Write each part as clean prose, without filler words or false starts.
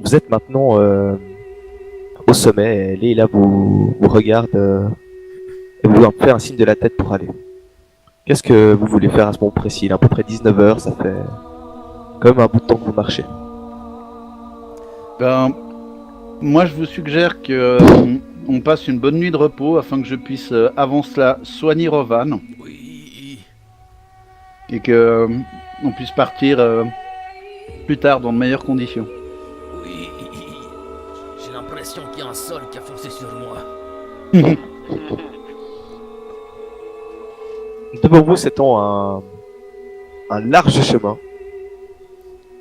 Vous êtes maintenant au sommet, et Leila vous regarde et vous fait un signe de la tête pour aller. Qu'est-ce que vous voulez faire à ce moment précis? Il est à peu près 19 heures, ça fait quand même un bout de temps que vous marchez. Ben, moi je vous suggère que on passe une bonne nuit de repos afin que je puisse avant cela soigner Rovan Oui. et que on puisse partir plus tard dans de meilleures conditions. Oui. J'ai l'impression qu'il y a un sol qui a foncé sur moi. Devant vous s'étend un large chemin.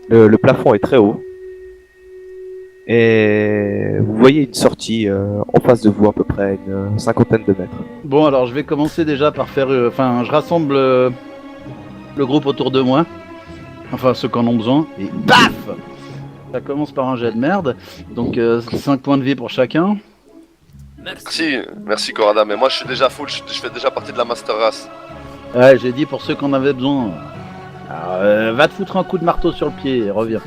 Le plafond est très haut. Et vous voyez une sortie en face de vous, à peu près une cinquantaine de mètres. Bon, alors je vais commencer déjà par faire. Enfin, je rassemble le groupe autour de moi. Enfin, ceux qui en ont besoin. Et paf! Ça commence par un jet de merde. Donc, 5 points de vie pour chacun. Merci Corada, mais moi je suis déjà full, je fais déjà partie de la Master Race. Ouais, j'ai dit pour ceux qui en avaient besoin. Alors, va te foutre un coup de marteau sur le pied et reviens.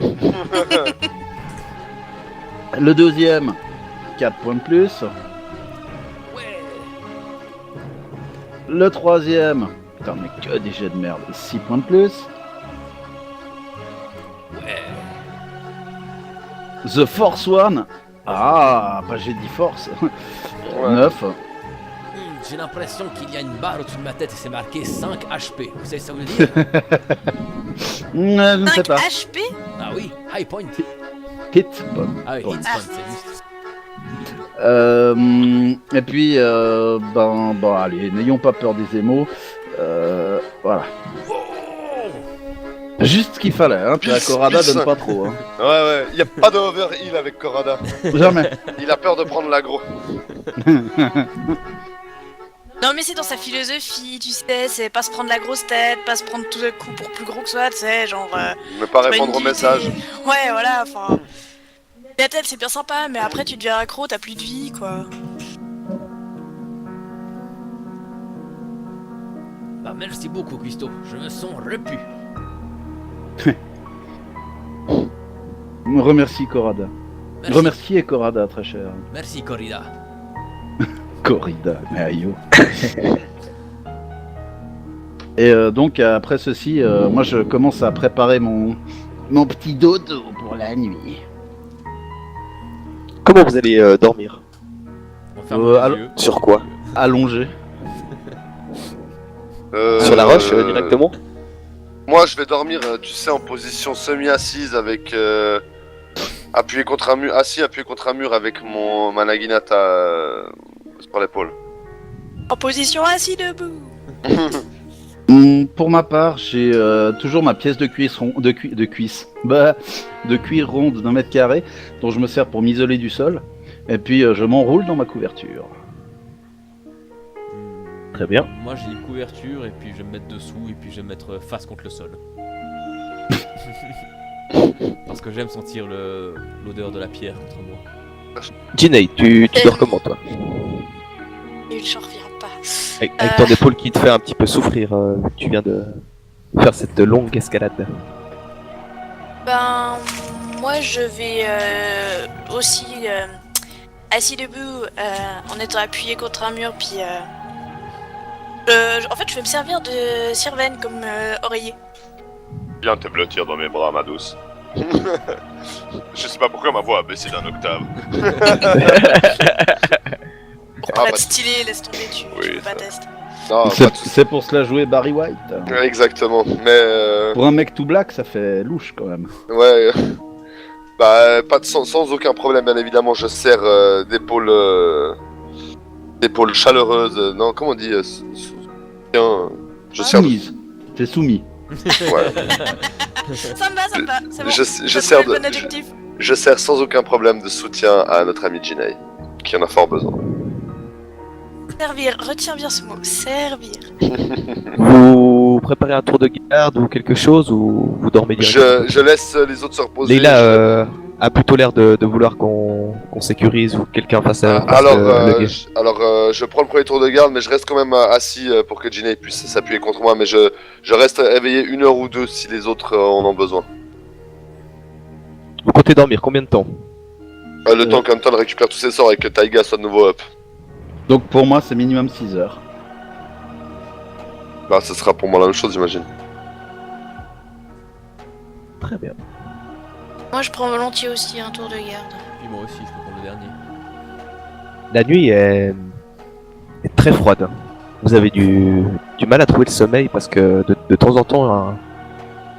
Le deuxième, 4 points de plus. Ouais. Le troisième, putain, mais que des jets de merde, 6 points de plus. Ouais. The Force One, ah, pas j'ai dit Force. Ouais. 9. J'ai l'impression qu'il y a une barre au-dessus de ma tête et c'est marqué 5 HP. Vous savez ce que ça veut dire? Je ne sais 5 pas. HP? Ah oui, high point. Hit point. Ah oui, Point. hit point, c'est juste. Et puis, bon, allez, n'ayons pas peur des émaux. Voilà. Juste ce qu'il fallait, hein. Puis la Corada Peace. donne pas trop, hein. Ouais, y a pas de overheal avec Corada. Jamais. Il a peur de prendre l'aggro. Non mais c'est dans sa philosophie, tu sais, c'est pas se prendre la grosse tête, pas se prendre tout d'un coup pour plus gros que soi, tu sais, genre... Ne pas c'est répondre une aux dignité. messages. Ouais, voilà, enfin... La tête c'est bien sympa, mais après tu deviens accro, t'as plus de vie, quoi. Bah merci beaucoup, Cuisto. Je me sens repu. Remercie Corada. Merci. Remerciez Corada, très cher. Merci, Corrida. Corrida, mais aïe. Et donc après ceci, moi je commence à préparer mon petit dodo pour la nuit. Comment vous allez dormir? On ferme les allô yeux. Sur quoi? Allongé. Sur la roche directement? Moi je vais dormir, tu sais, en position semi-assise avec... appuyé contre un mur, assis appuyé contre un mur avec ma naginata sur l'épaule. En position assis debout. Pour ma part, j'ai toujours ma pièce de cuisse de cuir ronde d'un mètre carré dont je me sers pour m'isoler du sol. Et puis je m'enroule dans ma couverture. Très bien. Moi j'ai une couverture et puis je vais me mettre dessous et puis je vais me mettre face contre le sol. Parce que j'aime sentir l'odeur de la pierre contre moi. Ginei, tu dors comment toi? Et j'en reviens pas. Avec ton épaule qui te fait un petit peu souffrir, tu viens de faire cette longue escalade. Ben, moi je vais aussi assis debout en étant appuyé contre un mur, puis en fait je vais me servir de Sirven comme oreiller. Viens te blottir dans mes bras, ma douce. Je sais pas pourquoi ma voix a baissé d'un octave. Pour Ah, pas être bah, stylé, laisse tomber, tu oui, veux pas ça. tester. Non, pas de soucis. C'est pour cela jouer Barry White. Exactement, mais Pour un mec tout black, ça fait louche quand même. ouais, pas sans aucun problème, bien évidemment. Je sers d'épaules chaleureuses. Non, comment on dit tiens, je sers de... Soumise. T'es soumis. Ouais. Ça me va, c'est bon. Je Ça sers trouve le de... bon adjectif. Je sers sans aucun problème de soutien à notre ami Ginei, qui en a fort besoin. Servir, retiens bien ce mot, servir. Vous préparez un tour de garde ou quelque chose ou vous dormez directement? Je laisse les autres se reposer. Leila a plutôt l'air de vouloir qu'on sécurise ou que quelqu'un fasse Alors, le guet. je prends le premier tour de garde, mais je reste quand même assis pour que Ginei puisse s'appuyer contre moi. Mais je reste éveillé 1 heure ou 2 si les autres en ont besoin. Vous comptez dormir combien de temps? Le temps qu'Anton récupère tous ses sorts et que Taiga soit de nouveau up. Donc pour moi, c'est minimum 6 heures. Bah, ça sera pour moi la même chose, j'imagine. Très bien. Moi, je prends volontiers aussi un tour de garde. Puis moi aussi, je peux prendre le dernier. La nuit est très froide. Vous avez du mal à trouver le sommeil parce que de temps en temps,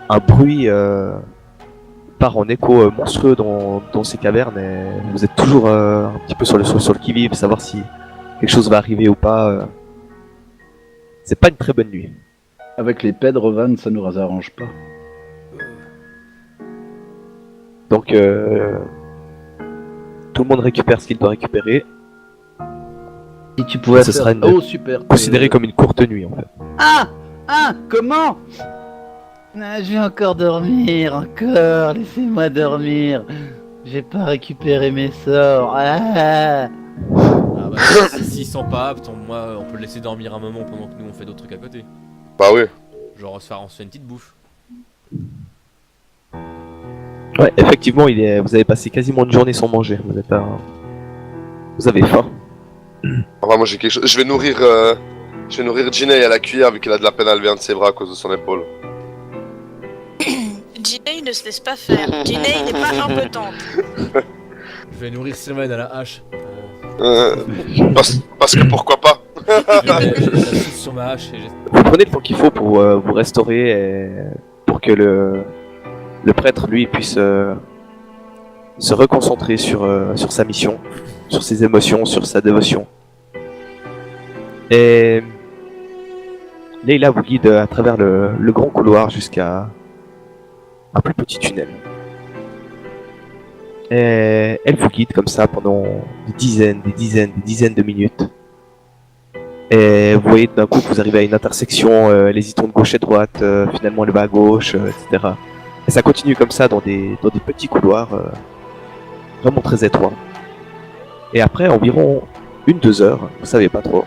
un bruit part en écho monstrueux dans ces cavernes et vous êtes toujours un petit peu sur le qui-vive, savoir si quelque chose va arriver ou pas. C'est pas une très bonne nuit. Avec les pèdes, Rovan, ça nous arrange pas. Donc tout le monde récupère ce qu'il doit récupérer. Si tu pouvais Ce faire... sera une- Oh, super. Considéré comme une courte nuit en fait. Comment Je vais encore dormir, encore. Laissez-moi dormir. J'ai pas récupéré mes sorts. Ah bah, s'ils sont pas aptes, moi, on peut le laisser dormir un moment pendant que nous on fait d'autres trucs à côté. Bah oui. Genre on se fait une petite bouffe. Ouais, effectivement, vous avez passé quasiment une journée sans manger. Vous avez faim. Enfin, moi j'ai quelque chose. Je vais nourrir Ginny à la cuillère vu qu'elle a de la peine à lever un de ses bras à cause de son épaule. Ginny ne se laisse pas faire. Ginny n'est pas impotente. Je vais nourrir Sylvain à la hache. Parce que pourquoi pas. J'ai la sauce sur ma hache et Vous prenez le temps qu'il faut pour vous restaurer et pour que le prêtre lui puisse se reconcentrer sur sa mission, sur ses émotions, sur sa dévotion. Et Leila vous guide à travers le grand couloir jusqu'à un plus petit tunnel. Et elle vous guide comme ça pendant des dizaines de minutes. Et vous voyez d'un coup que vous arrivez à une intersection, elle hésite de gauche et droite, finalement elle va à gauche, etc. Et ça continue comme ça dans des petits couloirs vraiment très étroits. Et après environ 1-2 heures, vous savez pas trop,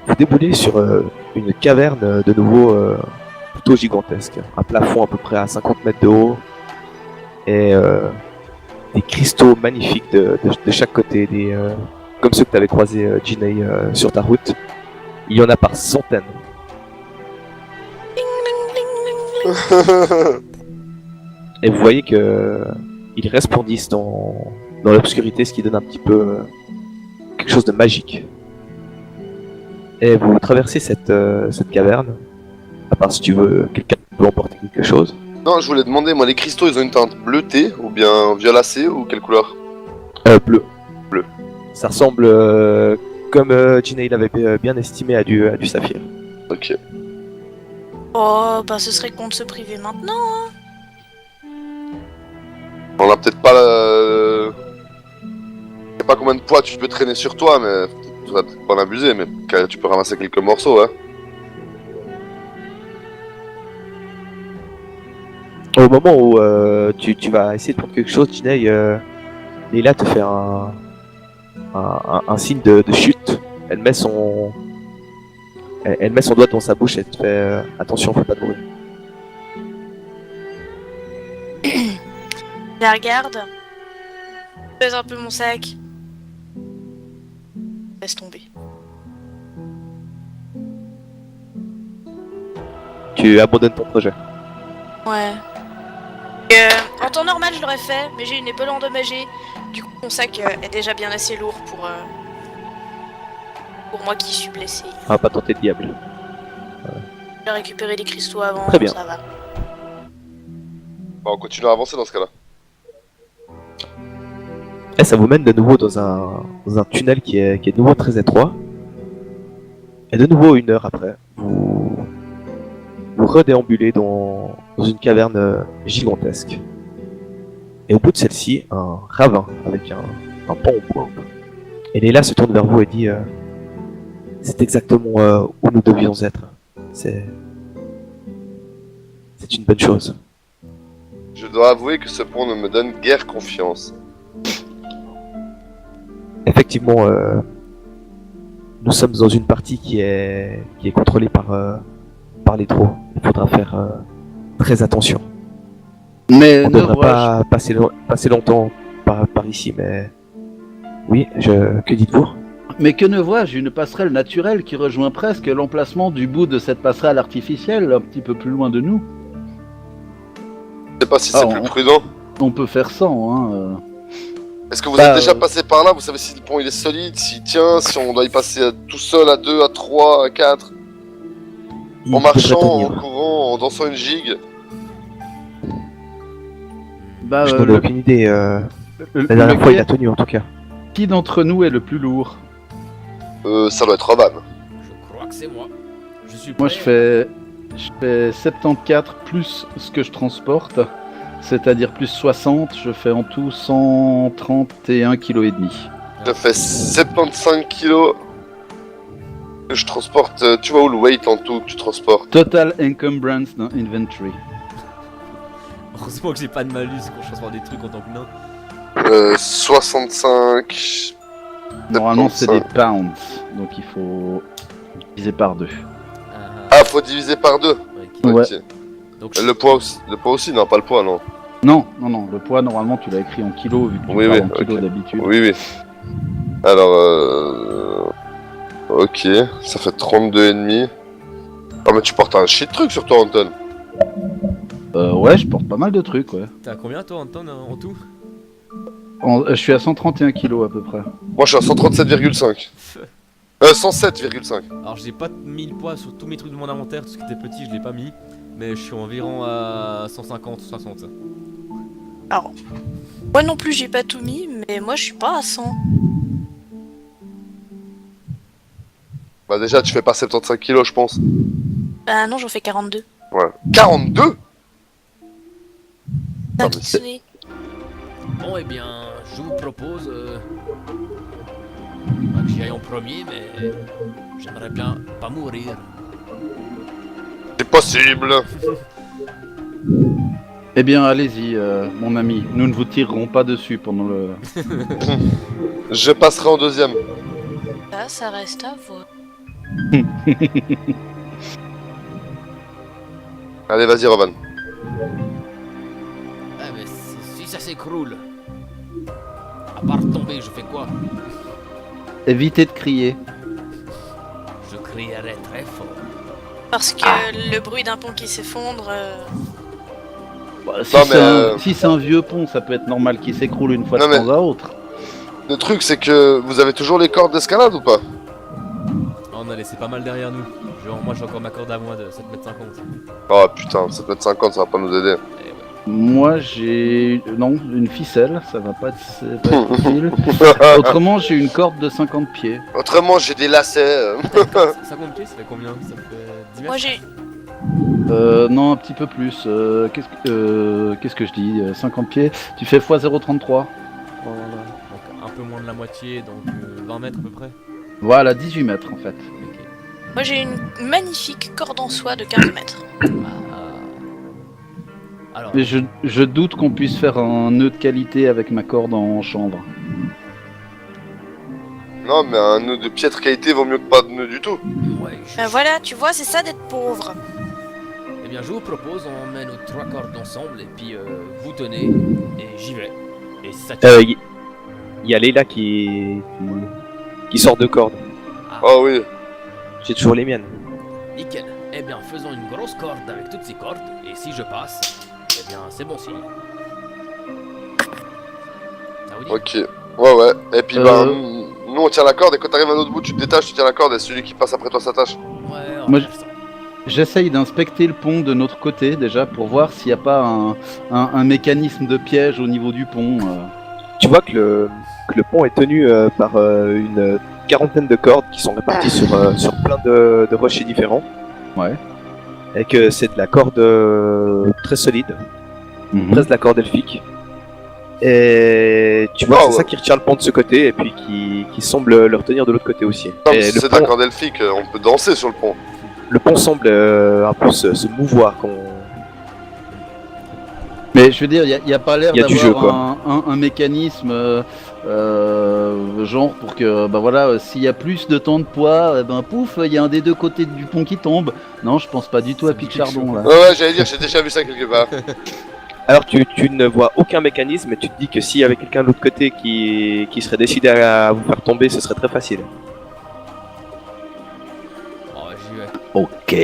vous déboulez sur une caverne de nouveau plutôt gigantesque. Un plafond à peu près à 50 mètres de haut et des cristaux magnifiques de chaque côté, comme ceux que tu avais croisés Ginny sur ta route. Il y en a par centaines. Et vous voyez que ils resplendissent dans l'obscurité, ce qui donne un petit peu quelque chose de magique. Et vous traversez cette caverne. À part si tu veux, quelqu'un peut emporter quelque chose. Non, je voulais demander, moi les cristaux ils ont une teinte bleutée ou bien violacée ou quelle couleur? Bleu. Bleu. Ça ressemble, comme Ginny l'avait bien estimé, à du saphir. Ok. Oh, bah ce serait con de se priver maintenant. Hein. On a peut-être pas je sais pas combien de poids tu peux traîner sur toi, mais tu vas peut-être pas en abuser, mais tu peux ramasser quelques morceaux, hein. Au moment où tu vas essayer de prendre quelque chose, Ginny, Leila te fait un signe de chute. Elle met son doigt dans sa bouche et te fait attention, fais pas de bruit. Je la regarde. Je pèse un peu mon sac. Laisse tomber. Tu abandonnes ton projet. Ouais. En temps normal, je l'aurais fait, mais j'ai une épaule endommagée. Du coup, mon sac est déjà bien assez lourd pour moi qui suis blessé. On va pas tenter le diable. J'ai récupéré les cristaux avant, Très bien. ça va. Bah, on continue à avancer dans ce cas-là. Et ça vous mène de nouveau dans un tunnel qui est de nouveau très étroit. Et de nouveau, 1 heure après, vous redéambulez dans une caverne gigantesque. Et au bout de celle-ci, un ravin avec un pont au bois. Et Leila se tourne vers vous et dit c'est exactement où nous devions être. C'est une bonne chose. Je dois avouer que ce pont ne me donne guère confiance. Effectivement, nous sommes dans une partie qui est contrôlée par les trolls. Il faudra faire très attention. Mais On ne devrait vois-je pas passer longtemps par ici, mais... Oui, que dites-vous? Mais que ne vois-je? Une passerelle naturelle qui rejoint presque l'emplacement du bout de cette passerelle artificielle, un petit peu plus loin de nous. Je sais pas si c'est Ah, plus prudent. On peut faire sans, hein. Est-ce que vous Bah, êtes déjà passé par là? Vous savez si le pont il est solide, s'il tient, si on doit y passer tout seul, à 2, à 3, à 4, Il en devrait marchant, en tenir. courant, en dansant une gigue? Bah, Je n'en ai aucune idée. La dernière fois, il a tenu en tout cas. Qui d'entre nous est le plus lourd? Ça doit être Roban. Je crois que c'est moi. Je suis Moi, prêt. je fais 74 plus ce que je transporte, c'est-à-dire plus 60. Je fais en tout 131 kg et demi. Je fais 75 kilos. Que je transporte. Tu vois où le weight en tout que tu transportes? Total encumbrance dans inventory. Heureusement que j'ai pas de malus quand je transporte des trucs en tant que nain. 65. Normalement, c'est des 75. pounds, donc il faut diviser par 2. Ah, faut diviser par 2. Ok. Ouais. Ok. Donc, Le poids aussi, non, pas le poids, non. Non, le poids, normalement, tu l'as écrit en kilos, vu que tu Oui, parles oui, en kilos ok. d'habitude. Oui. Alors, ok, ça fait 32,5. Ah, mais tu portes un shit truc sur toi, Anton. Ouais, je porte pas mal de trucs, ouais. t'as combien toi, Anton, en tout? Je suis à 131 kilos à peu près. Moi, je suis à 137,5. 107,5. Alors, j'ai pas mis le poids sur tous mes trucs de mon inventaire, tout ce qui était petit, je l'ai pas mis. Mais je suis environ à 150-60. Moi non plus, j'ai pas tout mis, mais moi je suis pas à 100. Bah, déjà, tu fais pas 75 kilos, je pense. Bah non, j'en fais 42. Ouais. 42? Ça mais qui c'est- sonné. Bon, eh bien, je vous propose pas que j'y aille en premier, mais j'aimerais bien pas mourir. C'est possible. Eh bien, allez-y, mon ami. Nous ne vous tirerons pas dessus pendant le... Je passerai en deuxième. Ça reste à voir. Allez, vas-y, Roban. Ah, mais si ça s'écroule, à part tomber, je fais quoi? Évitez de crier. Je crierai très fort. Parce que le bruit d'un pont qui s'effondre, Bah, si Non, c'est mais, si c'est un vieux pont, ça peut être normal qu'il s'écroule une fois de Non, mais- temps à autre. Le truc, c'est que vous avez toujours les cordes d'escalade ou pas? On a laissé pas mal derrière nous. Moi, j'ai encore ma corde à moi de 7,50 m. Oh putain, 7,50 m, ça va pas nous aider. Moi, j'ai... Non, une ficelle, ça va pas être, c'est pas être utile. Autrement, j'ai une corde de 50 pieds. Autrement, j'ai des lacets. 50 pieds, ça fait combien? Ça fait 10 mètres? moi j'ai. Non, un petit peu plus. Qu'est-ce que je dis 50 pieds. Tu fais x 0,33. Donc un peu moins de la moitié, donc 20 mètres à peu près. Voilà, 18 mètres en fait. Ok. Moi j'ai une magnifique corde en soie de 15 mètres. Alors, Mais je doute qu'on puisse faire un nœud de qualité avec ma corde en chanvre. Non, mais un nœud de piètre qualité vaut mieux que pas de nœud du tout. ouais, Ben voilà, tu vois, c'est ça d'être pauvre. eh bien, je vous propose, on met nos 3 cordes ensemble et puis vous tenez et j'y vais. Et si ça tient. Il y a Leila qui sort de corde. Oh oui. J'ai toujours les miennes. Nickel. Eh bien, faisons une grosse corde avec toutes ces cordes et si je passe, eh bien, c'est bon signe. Ça vous dit? Ok. Ouais. Et puis, Euh. bah, nous on tient la corde et quand t'arrives à un autre bout, tu te détaches, tu tiens la corde et celui qui passe après toi s'attache. Ouais, on Moi, va faire ça. J'essaye d'inspecter le pont de notre côté déjà pour voir s'il n'y a pas un mécanisme de piège au niveau du pont. Tu vois que le pont est tenu par une quarantaine de cordes qui sont réparties sur plein de rochers différents. Ouais. Et que c'est de la corde très solide, Mhm. presque de la corde elfique. Et tu vois, Oh, c'est ça ouais. qui retient le pont de ce côté et puis qui semble le retenir de l'autre côté aussi. Non, mais Et si le c'est de la pont, corde elfique, on peut danser sur le pont. le pont semble un peu se mouvoir. Mais je veux dire, il n'y a pas l'air Il y a du jeu, d'avoir un mécanisme genre pour que, bah voilà, s'il y a plus de temps de poids, ben pouf, il y a un des deux côtés du pont qui tombe. Non, je pense pas du tout à Ça me dit Pic Chardon là. Ouais, j'allais dire, j'ai déjà vu ça quelque part. Alors tu ne vois aucun mécanisme et tu te dis que s'il y avait quelqu'un de l'autre côté qui serait décidé à vous faire tomber, ce serait très facile. Oh, j'y vais. Ok.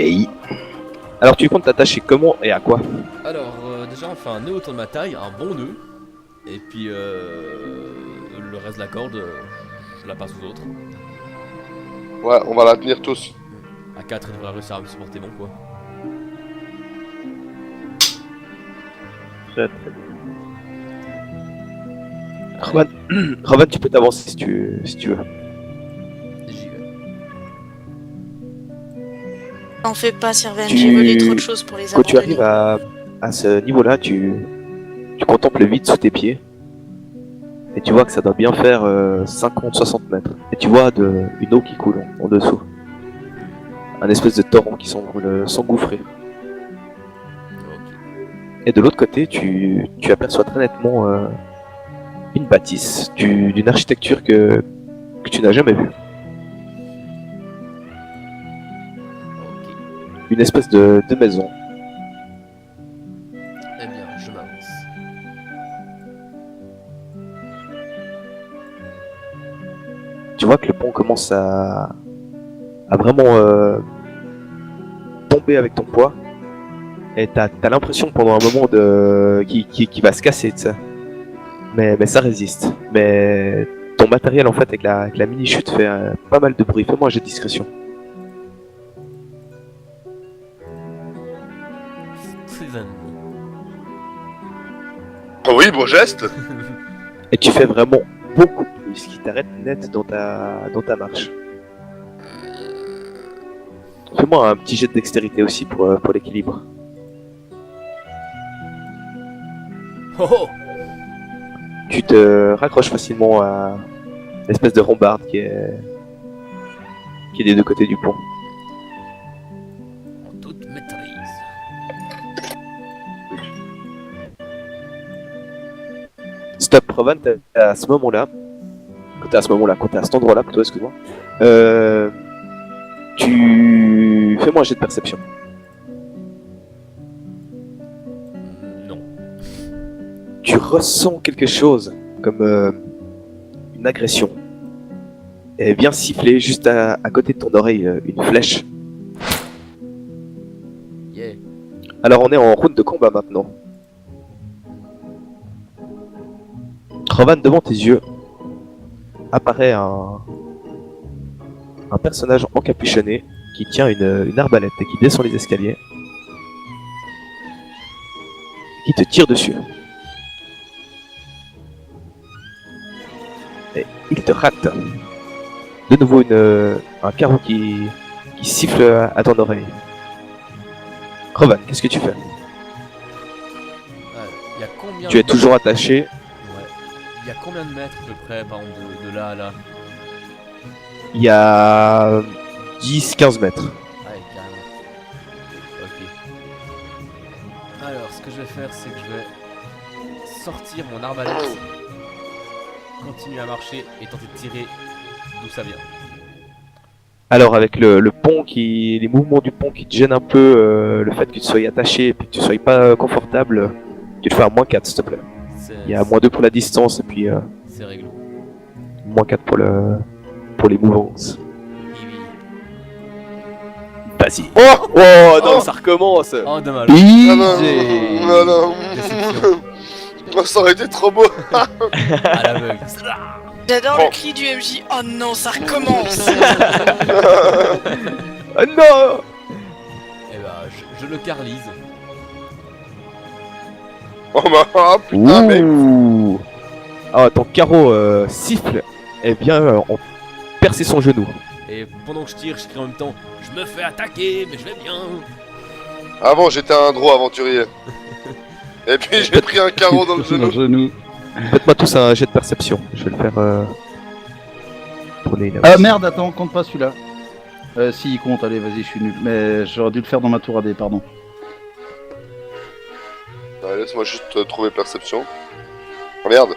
Alors tu comptes t'attacher comment et à quoi? Alors, déjà, on fait un nœud autour de ma taille, un bon nœud. Et puis, le reste de la corde, je la passe aux autres. Ouais, on va la tenir tous. À 4, il devrait réussir à me supporter mon poids. Très très bien. Rowan, Rowan, tu peux t'avancer si tu veux. J'y vais. T'en fais pas, Sirven, Tu- j'ai volé trop de choses pour les Quand tu abandonner. arrives à ce niveau-là, tu contemples le vide sous tes pieds. Et tu vois que ça doit bien faire 50-60 mètres. Et tu vois une eau qui coule en dessous. Un espèce de torrent qui semble s'engouffrer. Ok. Et de l'autre côté, tu aperçois très nettement une bâtisse d'une architecture que tu n'as jamais vue. Ok. Une espèce de maison. Eh bien, je m'avance. Tu vois que le pont commence à vraiment tomber avec ton poids. Et t'as l'impression pendant un moment qui va se casser, tu sais. Mais ça résiste. Mais ton matériel, en fait, avec la mini-chute, fait pas mal de bruit. Fais-moi un jet de discrétion. Suzanne. Oui, beau geste. Et tu fais vraiment beaucoup plus, ce qui t'arrête net dans ta marche. Fais-moi un petit jet de dextérité aussi pour l'équilibre. Oh oh. Tu te raccroches facilement à l'espèce de rambarde qui est des deux côtés du pont. En toute maîtrise. Stop, Rovan, à ce moment-là, quand t'es à cet endroit-là, plutôt, excuse-moi, fais-moi un jet de perception. Non. Tu ressens quelque chose, comme une agression. Et vient siffler juste à côté de ton oreille une flèche. Yeah. Alors on est en route de combat maintenant. Rovan, devant tes yeux, apparaît un personnage encapuchonné qui tient une arbalète et qui descend les escaliers. Qui te tire dessus. Et il te rate. De nouveau un carreau qui siffle à ton oreille. Rovan, qu'est-ce que tu fais? Il y a combien Tu es de- toujours attaché. Ouais. Il y a combien de mètres à peu près, par exemple, de là à là? Il y a 10-15 mètres. Ouais, carrément. Ok. Alors, ce que je vais faire, c'est que je vais sortir mon arbalète, continuer à marcher et tenter de tirer d'où ça vient. Alors avec le pont les mouvements du pont qui te gênent un peu, le fait que tu sois attaché et puis que tu sois pas confortable, tu te fais un -4 s'il te plaît. C'est Il y a -2 pour la distance et puis c'est réglo. -4 pour les mouvances. Oui, oui. Vas-y. Oh, oh non, Oh. ça recommence. Oh, dommage. Ah Easy. non, non, Déception. non. Ça aurait été trop beau. À l'aveugle. J'adore Bon. le cri du MJ. Oh non, ça recommence. Ah non. Et bah, je le carlise. Oh bah, ah, putain, mec. Ouh. Ah, ton carreau siffle et vient en percer son genou. Et pendant que je tire, je crie en même temps: je me fais attaquer, mais je vais bien. Avant, j'étais un drôle aventurier. Et puis, j'ai pris un carreau dans le Dans le genou. genou. Faites-moi tous un jet de perception. Je vais le faire pour les. Ah merde, attends, compte pas celui-là. Si, il compte, allez, vas-y, je suis nul. Mais j'aurais dû le faire dans ma tour AD, pardon. Ouais, laisse-moi juste trouver perception. Oh merde.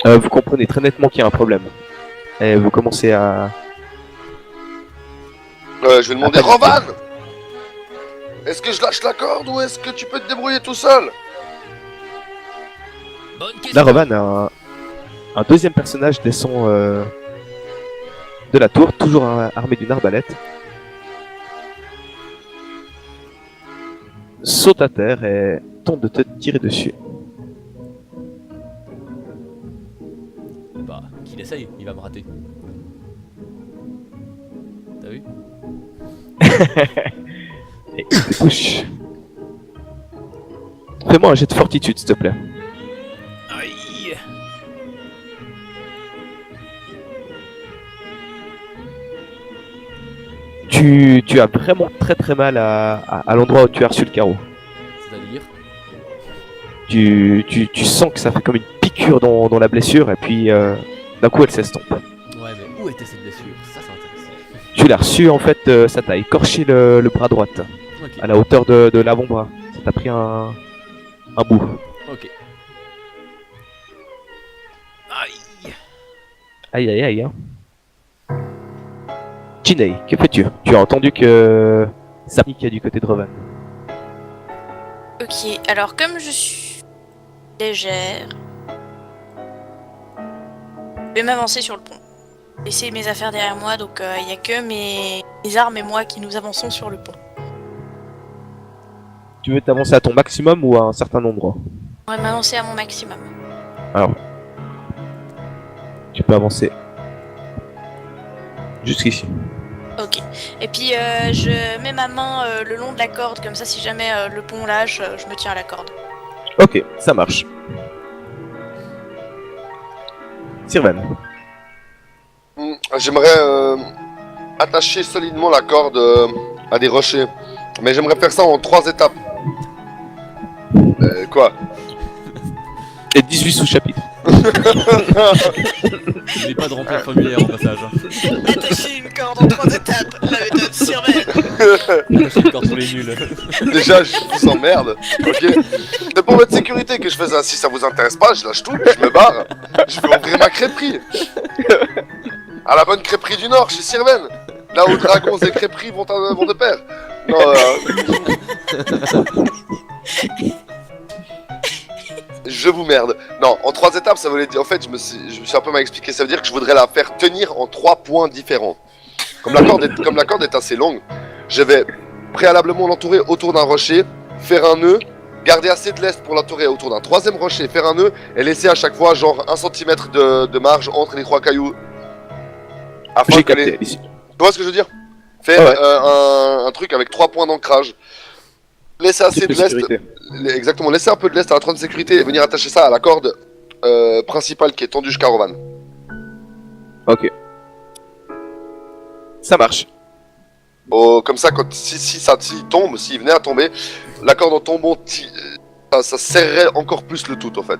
Vous comprenez très nettement qu'il y a un problème. Et vous commencez à... Ouais, je vais demander Attends. Rovan. Est-ce que je lâche la corde ou est-ce que tu peux te débrouiller tout seul? Bonne question. Là, Rovan, un deuxième personnage descend de la tour, toujours armé d'une arbalète. Saute à terre et tente de te tirer dessus. Bah, qu'il essaye, il va me rater. T'as vu? Et il te touche. Fais-moi un jet de fortitude, s'il te plaît. Aïe. Tu as vraiment très mal à l'endroit où tu as reçu le carreau. C'est-à-dire? Tu sens que ça fait comme une piqûre dans la blessure et puis d'un coup elle s'estompe. Ouais, mais où était cette blessure? Ça, c'est intéressant. Tu l'as reçu en fait, ça t'a écorché le bras droite Ok, à la hauteur de l'avant-bras. Ça t'a pris un bout. ok. Aïe. Aïe aïe aïe. Hein. Ginei, que fais-tu? Tu as entendu que ça piquait du côté de Rovan. Ok, alors comme je suis légère, je vais m'avancer sur le pont. Laisser mes affaires derrière moi, donc il n'y a que mes armes et moi qui nous avançons sur le pont. Tu veux t'avancer à ton maximum ou à un certain endroit? On va m'avancer à mon maximum. Alors, tu peux avancer jusqu'ici. Ok. Et puis je mets ma main le long de la corde, comme ça si jamais le pont lâche, je me tiens à la corde. Ok, ça marche. Sirven. J'aimerais attacher solidement la corde à des rochers. Mais j'aimerais faire ça en 3 étapes. Quoi? Et 18 sous-chapitres. N'oublie pas de remplir le formulaire au passage. Attacher une corde en 3 étapes, la méthode Sirven. Attacher le corps pour les nuls. Déjà, je vous emmerde, ok? C'est pour votre sécurité que je fais ça. Si ça vous intéresse pas, je lâche tout, je me barre. Je vais ouvrir ma crêperie. À la bonne crêperie du Nord, chez Sirven. Là où dragons et crêperies vont de pair. Non, je vous merde. Non, en 3 étapes, ça voulait dire... En fait, je me suis un peu mal expliqué. Ça veut dire que je voudrais la faire tenir en 3 points différents. Comme la corde est assez longue, je vais préalablement l'entourer autour d'un rocher, faire un nœud, garder assez de lest pour l'entourer autour d'un 3e rocher, faire un nœud et laisser à chaque fois genre 1 cm de marge entre les 3 cailloux. Afin J'ai que les... capté. Ici. Tu vois ce que je veux dire? Faire un truc avec 3 points d'ancrage. Laisser assez de Type lest. sécurité. Exactement, laisser un peu de lest à la trône de sécurité et venir attacher ça à la corde principale qui est tendue jusqu'à Rovan. Ok. Ça marche. Oh, comme ça, s'il tombe, s'il venait à tomber, la corde en tombant, ça serrerait encore plus le tout en fait.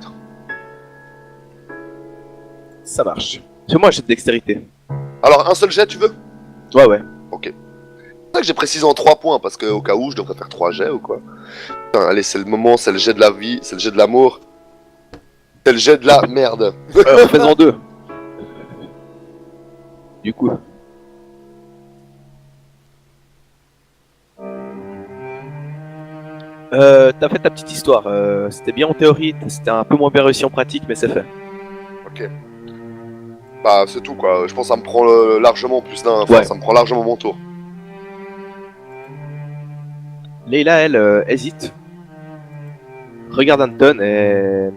Ça marche. Fais-moi un jet de dextérité. Alors, un seul jet, tu veux? Ouais. Ok. C'est ça que j'ai précisé en 3 points, parce que au cas où je devrais faire 3 jets ou quoi. Putain, allez, c'est le moment, c'est le jet de la vie, c'est le jet de l'amour. C'est le jet de la merde. Fais-en 2. Du coup. T'as fait ta petite histoire. C'était bien en théorie, c'était un peu moins bien réussi en pratique, mais c'est fait. Ok. Bah, c'est tout quoi. Je pense que ça me prend largement plus d'un. Enfin, Ouais. ça me prend largement mon tour. Leila, elle, hésite. Regarde Anton et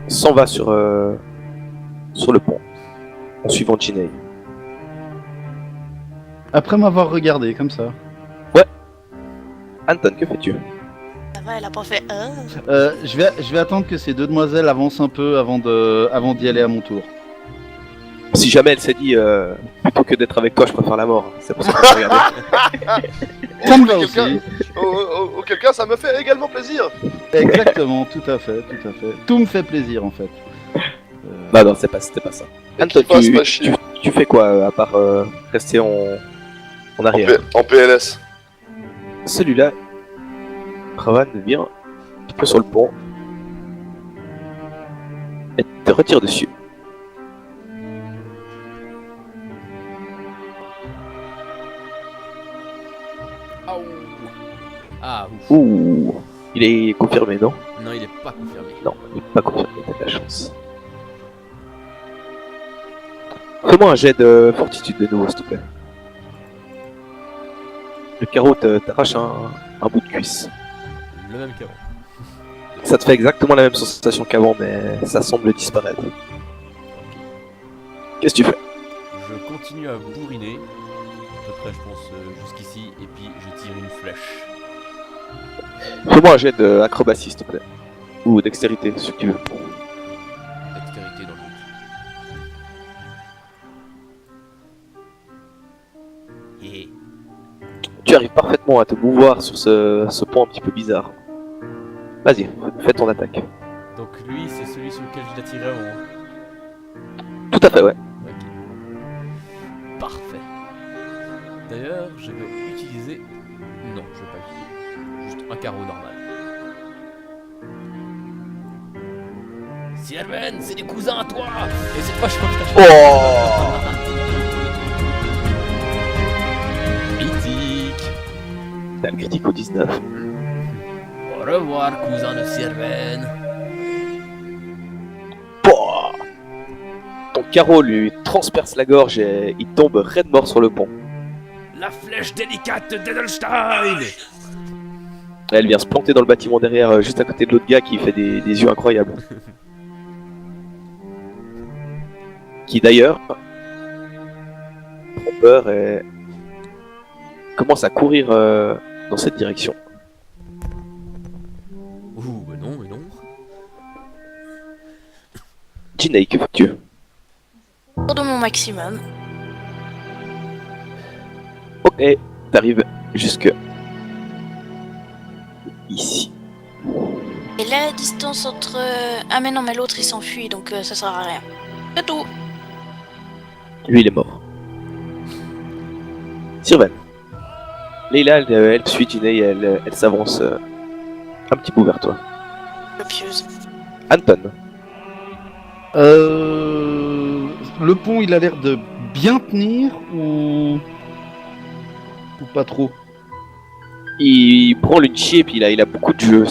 s'en va sur le pont en suivant Ginei. Après m'avoir regardé comme ça. Anton, que fais-tu? Ça va, elle a pas fait Je vais attendre que ces 2 demoiselles avancent un peu avant d'y aller à mon tour. Si jamais elle s'est dit plutôt que d'être avec toi, je préfère la mort. C'est pour ça que je regarde. Ça me va Quelqu'un- aussi. Auquel cas, ça me fait également plaisir. Exactement, tout à fait. Tout me fait plaisir en fait. Non, c'était pas ça. Anton, Qu'il fasse pas chier. tu fais quoi à part rester en arrière? En PLS. Celui-là, Ravan vient un petit peu sur le pont et te retire dessus. où? Ouh, il est confirmé, non? Non, il est pas confirmé. Non, il est pas confirmé, t'as de la chance. Fais-moi un jet de fortitude de nouveau, s'il te plaît. Le carreau t'arrache un bout de cuisse. Le même qu'avant. Ça te fait exactement la même sensation qu'avant, mais ça semble disparaître. Qu'est-ce que tu fais? Je continue à bourriner. À peu près, je pense, jusqu'ici. Et puis, je tire une flèche. Fais-moi un jet d'acrobatie, s'il te plaît. Ou dextérité, ce que tu veux. Dextérité dans le doute. Et Tu arrives parfaitement à te mouvoir sur ce pont un petit peu bizarre. Vas-y, fais ton attaque. donc lui, c'est celui sur lequel je l'ai tiré avant. Tout à fait, ouais. Ok. Parfait. D'ailleurs, je vais utiliser... Non, je vais pas utiliser. Juste un carreau normal. Sylvain, c'est des cousins à toi. Et cette fois, je peux pas Mythique. T'as le critique au 19. Au revoir, cousin de Sylvain. Pouah. Ton carreau lui transperce la gorge et il tombe raide mort sur le pont. La flèche délicate d'Edelstein. Elle vient se planter dans le bâtiment derrière, juste à côté de l'autre gars qui fait des yeux incroyables. Qui d'ailleurs prend peur et commence à courir dans cette direction. Ouh, mais non, mais non. Jinei, que fais-tu? Tour de mon maximum. Ok, t'arrives jusque ici. Et la distance entre... Ah mais non, mais l'autre il s'enfuit, donc ça sert à rien. C'est tout. Lui, il est mort. Sylvain. Leila, elle suit Jinei et elle s'avance un petit bout vers toi. Copieuse. Anton. Le pont, il a l'air de bien tenir ou pas trop? Il prend une chier et puis il a beaucoup de jeu.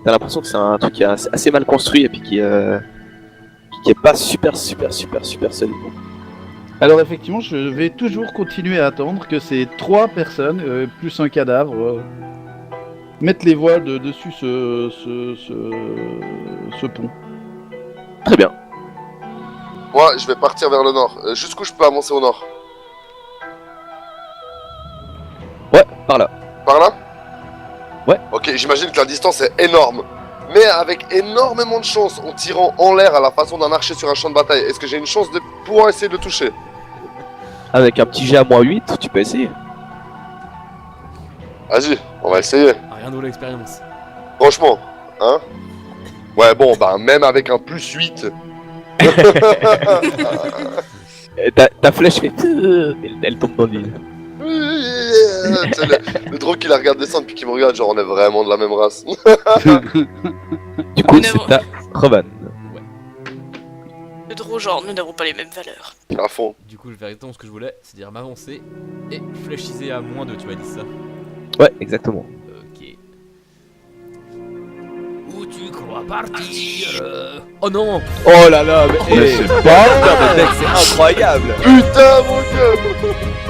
T'as l'impression que c'est un truc qui est assez mal construit et puis qui est pas super solide. Alors effectivement, je vais toujours continuer à attendre que ces 3 personnes, plus un cadavre, mettent les voiles dessus ce pont. Très bien. Moi, je vais partir vers le nord. Jusqu'où je peux avancer au nord? Ouais, par là. Par là? Ouais. Ok, j'imagine que la distance est énorme. Mais avec énormément de chance, en tirant en l'air à la façon d'un archer sur un champ de bataille, est-ce que j'ai une chance de pouvoir essayer de le toucher? Avec un petit jet à -8, tu peux essayer. Vas-y, on va essayer. Ah, rien de l'expérience. Franchement, hein? Ouais, bon, bah, même avec un +8. Ta flèche fait... Elle tombe dans l'île. C'est le drone qui la regarde descendre puis qui me regarde, genre on est vraiment de la même race. Du coup, Nous c'est n'avons- ta Rovan. Le drôle, genre, nous n'avons pas les mêmes valeurs. À fond. Du coup, je vais exactement ce que je voulais, c'est-à-dire m'avancer et fléchiser à -2, tu m'as dit ça. Ouais, exactement. Ok. Où tu crois partir Oh non. Oh là là, Mais c'est pas mec, c'est incroyable. Putain, mon gars!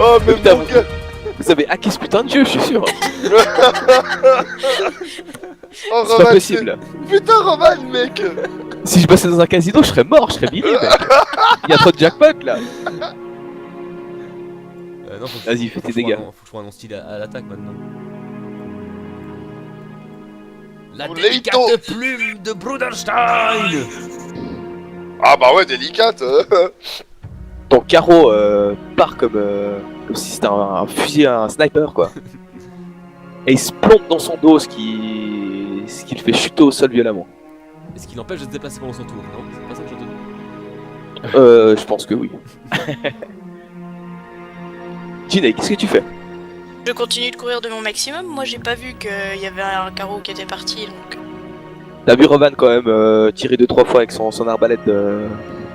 Oh, mais Putain, mon gars! Vous avez hacké ce putain de jeu, je suis sûr. Oh, C'est pas Roman, possible. Putain, Roman, mec! Si je passais dans un casino, je serais mort, je serais billet, mec. Il y a trop de jackpot là. Non, faut que Vas-y, fais tes dégâts. Faut que je trouve un nom style à l'attaque maintenant. La Oh, délicate Leito. plume de Bruderstein. Ah bah ouais, délicate! Ton carreau part comme si c'était un fusil à un sniper quoi. Et il se plante dans son dos, ce qui le fait chuter au sol violemment. Est-ce qu'il empêche de se déplacer pendant son tour? Non, c'est pas ça que j'ai entendu. Je pense que oui. Jinei, qu'est-ce que tu fais? Je continue de courir de mon maximum. Moi, j'ai pas vu qu'il y avait un carreau qui était parti, donc... T'as vu Rovan quand même tirer 2-3 fois avec son arbalète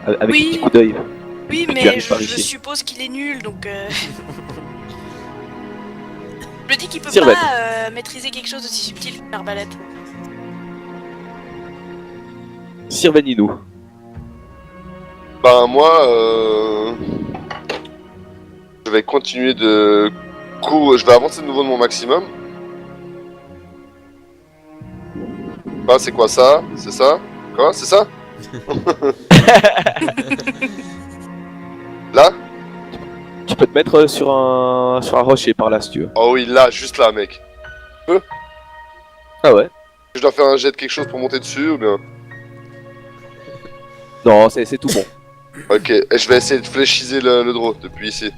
avec Oui. un petit coup d'œil. Oui, tu mais arrives par je ici. suppose qu'il est nul, donc... Je me dis qu'il peut Sirven. pas maîtriser quelque chose aussi subtil que l'arbalète. Sirveninou. Ben moi, je vais continuer de je vais avancer de nouveau de mon maximum. Ah, c'est quoi ça? C'est ça? Quoi? C'est ça? Là? Tu peux te mettre sur un rocher par là si tu veux. Oh oui, là, juste là, mec. Ah ouais? Je dois faire un jet de quelque chose pour monter dessus ou bien? Non, c'est tout bon. Ok, et je vais essayer de fléchiser le draw depuis ici.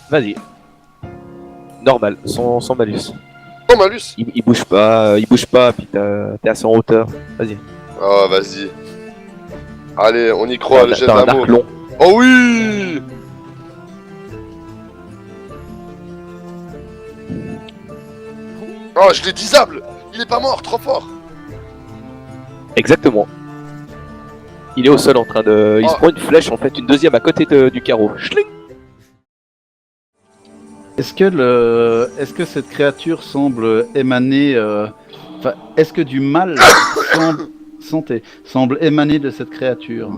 Vas-y. Normal, sans malus. Oh, malus! Il bouge pas, puis t'es assez en hauteur. Vas-y. Oh, vas-y. Allez, on y croit, le jet T'as un d'amour. arc long. Oh oui! Oh, je l'ai disable! Il est pas mort, trop fort! Exactement. Il est au sol en train de... Il se Oh. prend une flèche, en fait, une deuxième à côté du carreau. Schling. Est-ce que cette créature semble émaner... Enfin, est-ce que du mal semble émaner de cette créature?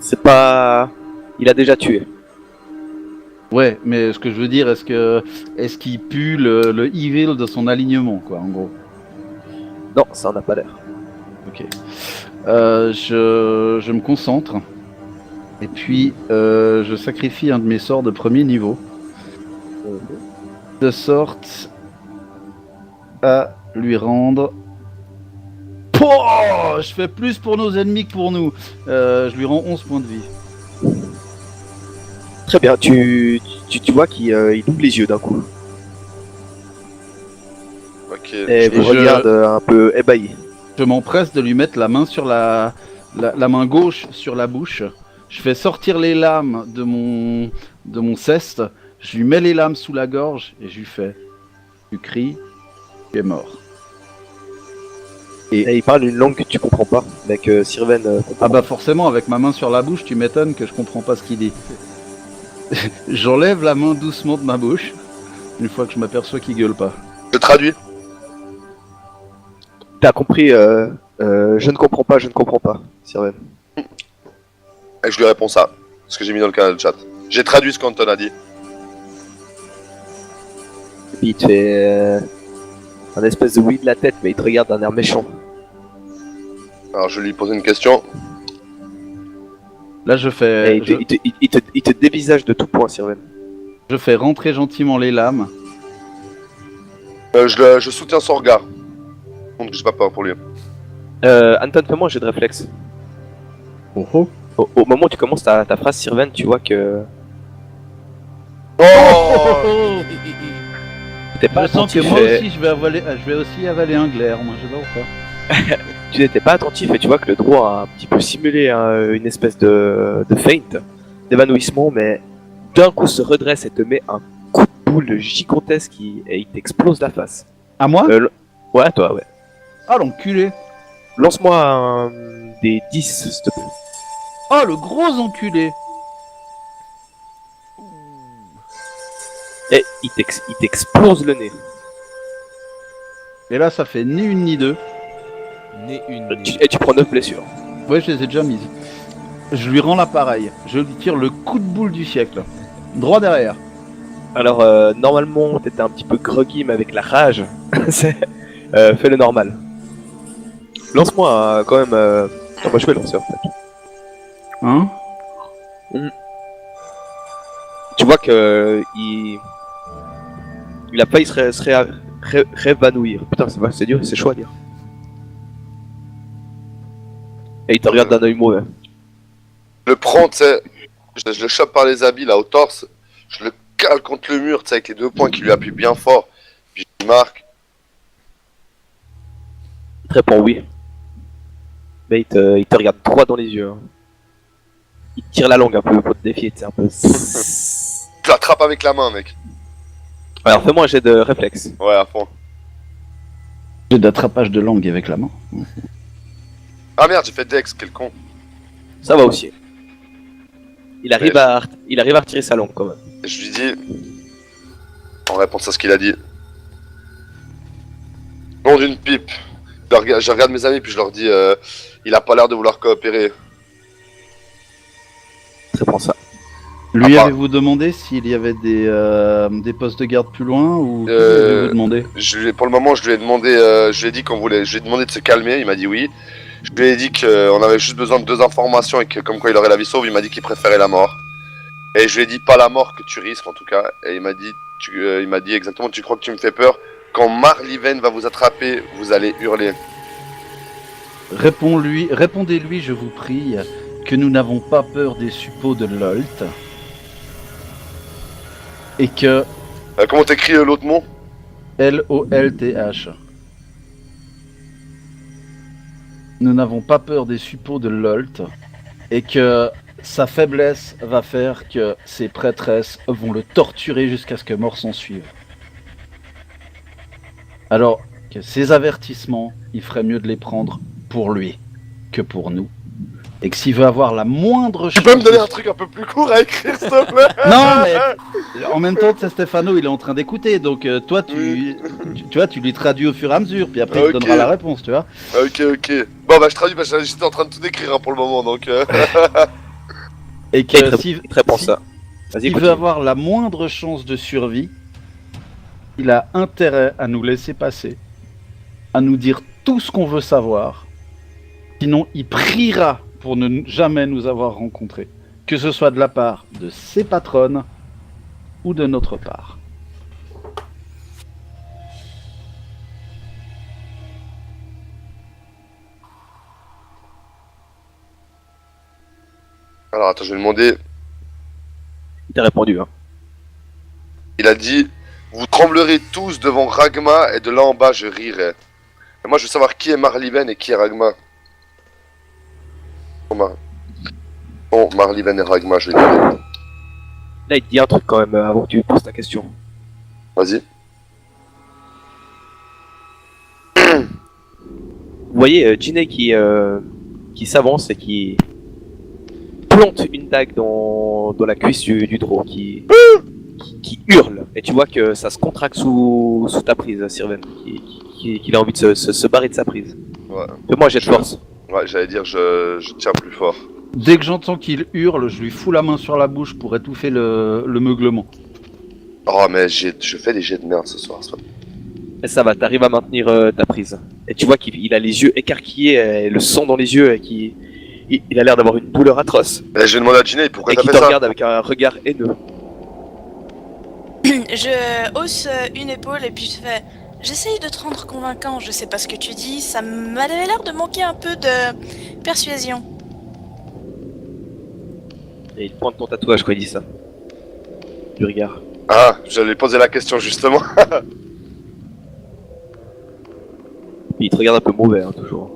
C'est pas... Il a déjà tué. Ouais, mais ce que je veux dire, est-ce qu'il pue le evil de son alignement, quoi, en gros? Non, ça en a pas l'air. Ok. Je me concentre. Et puis, je sacrifie un de mes sorts de premier niveau. De sorte à lui rendre... Pouah, je fais plus pour nos ennemis que pour nous. Je lui rends 11 points de vie. Très bien, tu vois qu'il il ouvre les yeux d'un coup. Ok. Et vous je- regarde un peu ébahi. Je m'empresse de lui mettre la main sur la main gauche sur la bouche. Je fais sortir les lames de mon ceste. Je lui mets les lames sous la gorge et je lui fais: tu cries, tu es mort. Et il parle une langue que tu comprends pas, mais que Sirven comprend. Ah bah forcément, avec ma main sur la bouche, tu m'étonnes que je comprends pas ce qu'il dit. J'enlève la main doucement de ma bouche, une fois que je m'aperçois qu'il gueule pas. Je traduis. T'as compris, je ne comprends pas, Sirven. Et je lui réponds ça. Ce que j'ai mis dans le canal de chat. J'ai traduit ce qu'Anton a dit. Et puis il te fait un espèce de oui de la tête, mais il te regarde d'un air méchant. Alors je lui pose une question. Là, je Et fais, il te dévisage de tout point, Sirven. je fais rentrer gentiment les lames. Je soutiens son regard. Donc j'ai pas peur pour lui. Anton, fais-moi un jet de réflexe. Au moment où tu commences ta phrase, Sirven, tu vois que Oh! t'es pas Je sens que attentif. moi Et... aussi, je vais aussi avaler un glaire, moi, je sais pas pourquoi. Tu n'étais pas attentif et tu vois que le droit a un petit peu simulé une espèce de feinte, d'évanouissement, mais d'un coup se redresse et te met un coup de boule gigantesque et il t'explose la face. À moi? Ouais, toi, ouais. Ah, l'enculé! Lance-moi un des 10, s'il te plaît. Oh, le gros enculé! Et il t'explose le nez. Et là, ça fait ni une ni deux. Né une. Et tu prends 9 blessures. Ouais, je les ai déjà mises. Je lui rends l'appareil. Je lui tire le coup de boule du siècle. Droit derrière. Alors, normalement, t'étais un petit peu groggy, mais avec la rage, fais le normal. Lance-moi quand même... Moi, je vais lancer, en fait. Hein? Tu vois que il a failli se réévanouir. Putain, c'est dur, c'est chaud à dire. Et il te regarde d'un œil mauvais. Je le prends, tu sais. Je le chope par les habits là au torse. Je le cale contre le mur, tu sais, avec les deux poings qui lui appuient bien fort. Puis je marque. Il te répond oui. Mais il te regarde droit dans les yeux. Hein. Il te tire la langue un peu pour te défier, tu sais, un peu. Je l'attrape avec la main, mec. Alors fais-moi un jet de réflexe. Ouais, à fond. J'ai d'attrapage de langue avec la main. Ah merde, j'ai fait Dex, quel con. Ça va aussi. il arrive à retirer sa langue quand même. Et je lui dis, en réponse à ce qu'il a dit, nom d'une pipe. Je regarde mes amis puis je leur dis, il a pas l'air de vouloir coopérer. Je réponds ça. Lui, Ah, avez-vous demandé s'il y avait des postes de garde plus loin ou Euh, avez-vous demandé? Pour le moment, je lui ai demandé, je lui ai dit je lui ai demandé de se calmer. Il m'a dit oui. Je lui ai dit qu'on avait juste besoin de 2 informations et que comme quoi il aurait la vie sauve. Il m'a dit qu'il préférait la mort. Et je lui ai dit pas la mort que tu risques en tout cas. Et il m'a dit exactement, tu crois que tu me fais peur? Quand Marliven va vous attraper, vous allez hurler. Répondez-lui, je vous prie, que nous n'avons pas peur des suppôts de Lolt. Et que Comment t'écris l'autre mot? L-O-L-T-H. Nous n'avons pas peur des suppôts de Lolt. Et que sa faiblesse va faire que ses prêtresses vont le torturer jusqu'à ce que mort s'en suive. Alors que ces avertissements, il ferait mieux de les prendre pour lui que pour nous. Et que s'il veut avoir la moindre Tu chance... peux me donner un truc un peu plus court à écrire s'il te plaît? Non, mais en même temps, tu sais, Stéphano, il est en train d'écouter, donc toi, tu vois, tu lui traduis au fur et à mesure, puis après, il te Ok. donnera la réponse, tu vois. Ok. Bon bah je traduis, j'étais en train de tout décrire hein, pour le moment donc. Et Il que te répond ça. Vas-y, s'il veut continue. avoir la moindre chance de survie, il a intérêt à nous laisser passer, à nous dire tout ce qu'on veut savoir. Sinon, il priera pour ne jamais nous avoir rencontrés, que ce soit de la part de ses patronnes ou de notre part. Alors attends, je vais demander. Il t'a répondu. Hein. Il a dit, vous tremblerez tous devant Ragma et de là en bas je rirai. Et moi je veux savoir qui est Marliven et qui est Ragma. Bon, Marliven et Ragma, je vais demander. Là, il te dit un truc quand même avant que tu poses ta question. Vas-y. Vous voyez Ginny qui s'avance et qui plante une dague dans la cuisse du draw, qui hurle. Et tu vois que ça se contracte sous ta prise, Sirven, qu'il a envie de se barrer de sa prise. Ouais. Fais-moi un jet de force. Ouais, j'allais dire, je tiens plus fort. Dès que j'entends qu'il hurle, je lui fous la main sur la bouche pour étouffer le meuglement. Oh, mais je fais des jets de merde ce soir. Et ça va, t'arrives à maintenir ta prise. Et tu vois qu'il a les yeux écarquillés, le sang dans les yeux, et il a l'air d'avoir une douleur atroce. Et je vais demander à Ginny pourquoi Et t'as qui fait te ça. regarde avec un regard haineux. Je hausse une épaule et puis je fais... J'essaye de te rendre convaincant, je sais pas ce que tu dis, ça m'avait l'air de manquer un peu de persuasion. Et il pointe ton tatouage quand il dit ça. Du regard. Ah, j'allais poser la question justement. Et il te regarde un peu mauvais, hein, toujours. De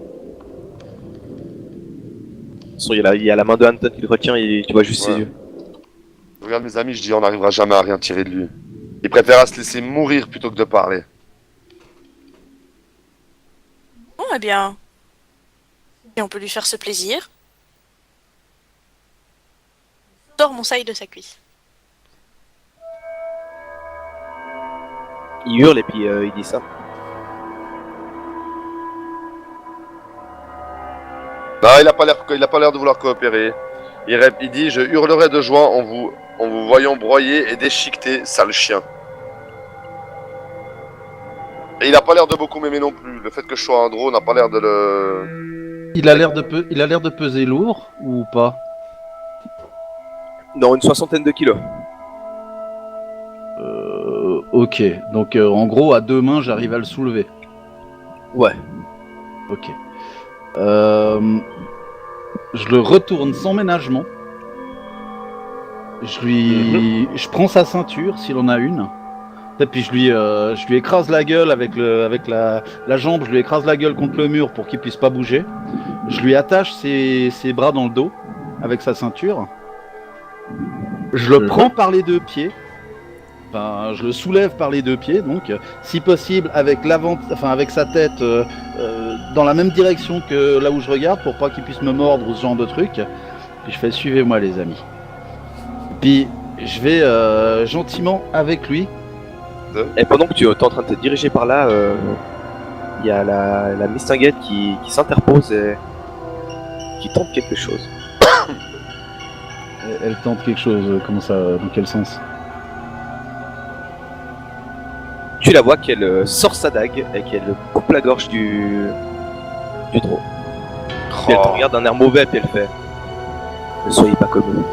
toute façon, il y a la main de Anton qui le retient et tu vois juste Ouais. ses yeux. Je regarde mes amis, je dis on n'arrivera jamais à rien tirer de lui. Il préférera se laisser mourir plutôt que de parler. Bon, eh bien... Et on peut lui faire ce plaisir. Sors mon saille de sa cuisse. Il hurle et puis il dit ça. Non, il a pas l'air de vouloir coopérer. Il dit je hurlerai de joie en vous voyant broyer et déchiqueter, sale chien. Et il a pas l'air de beaucoup m'aimer non plus. Le fait que je sois un drone n'a pas l'air de le. Il a l'air de peser lourd ou pas? Non, une 60aine de kilos. Ok, donc en gros à 2 mains j'arrive à le soulever. Ouais. Ok. Je le retourne sans ménagement. Je prends sa ceinture s'il en a une. Et puis je lui écrase la gueule avec la jambe, je lui écrase la gueule contre le mur pour qu'il puisse pas bouger. Je lui attache ses bras dans le dos avec sa ceinture. Je le prends par les 2 pieds. Enfin, je le soulève par les 2 pieds, donc si possible avec avec sa tête dans la même direction que là où je regarde pour pas qu'il puisse me mordre ou ce genre de truc. Puis je fais suivez-moi les amis. Puis je vais gentiment avec lui. Et pendant que tu es en train de te diriger par là, il y a la Mistinguette qui s'interpose et qui tente quelque chose. Elle tente quelque chose. Comment ça? Dans quel sens? Tu la vois qu'elle sort sa dague et qu'elle coupe la gorge du drôle. Puis elle te Oh. regarde d'un air mauvais puis elle fait: ne soyez pas comme eux.